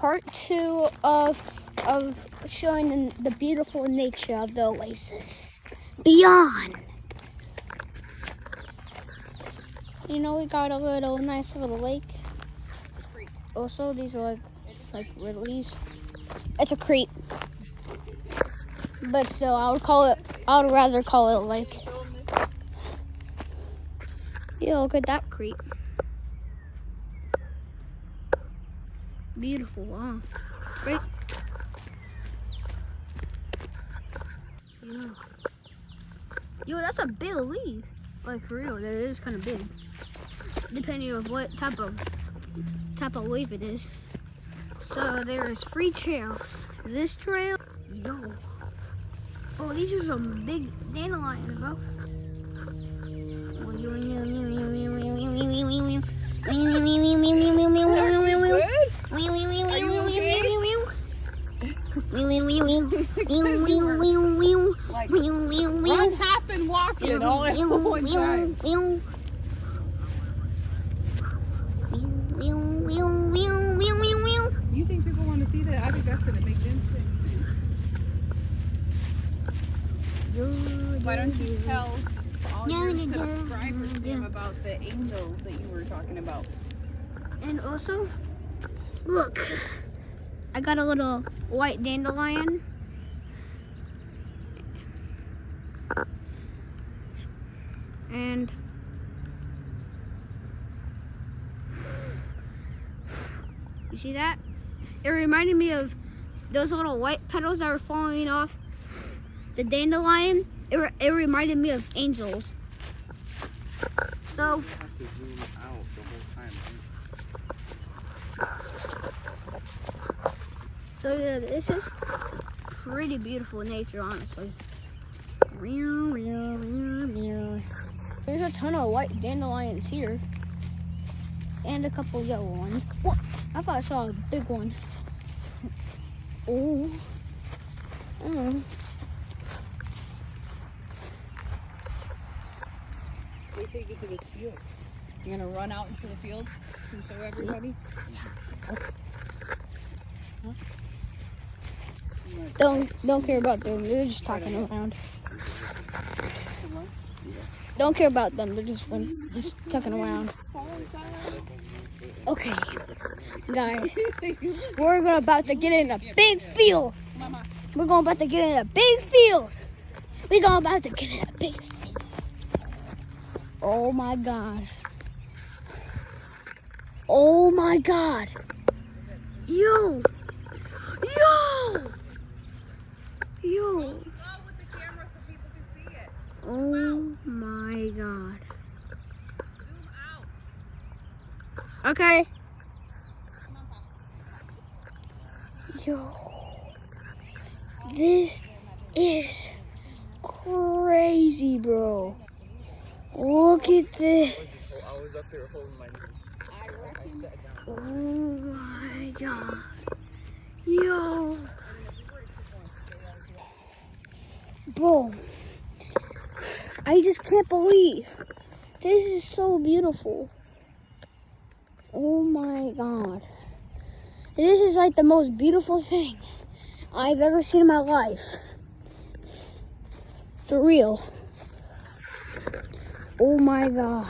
Part 2 of showing the beautiful nature of the oasis. Beyond. You know, we got a little nice little lake. Also, these are like lilies. It's a creek. But still, I would rather call it a lake. Yeah, look at that creek. Beautiful, wow. Right? Yeah. Yo, that's a big leaf. Like for real, that is kind of big. Depending on what type of leaf it is. So there's 3 trails. This trail, yo. Oh, these are some big dandelions, bro. Run, hop, and walking all at one time. You think people want to see that? I think that's going to make them sick. Why don't you tell all your subscribers about the angels that you were talking about? And also, look, I got a little white dandelion. And you see that? It reminded me of those little white petals that were falling off the dandelion. It reminded me of angels. So You have to zoom out the whole time. So yeah, this is pretty beautiful nature, honestly. There's a ton of white dandelions here. And a couple yellow ones. What? I thought I saw a big one. Oh. Wait till you get to this field. You're going to run out into the field and show everybody? Don't care about them. They're just talking around. Don't care about them. They're just talking around. Okay, guys, we're about to get in a big field. We're about to get in a big field. About to get in a big field. Oh my God. Oh my God. Yo. Oh my God. Okay. Yo. This is crazy, bro. Look at this. I was up there holding my knee. Oh my God. Yo. Bro. I just can't believe. This is so beautiful. Oh my God. This is like the most beautiful thing I've ever seen in my life. For real. Oh my God.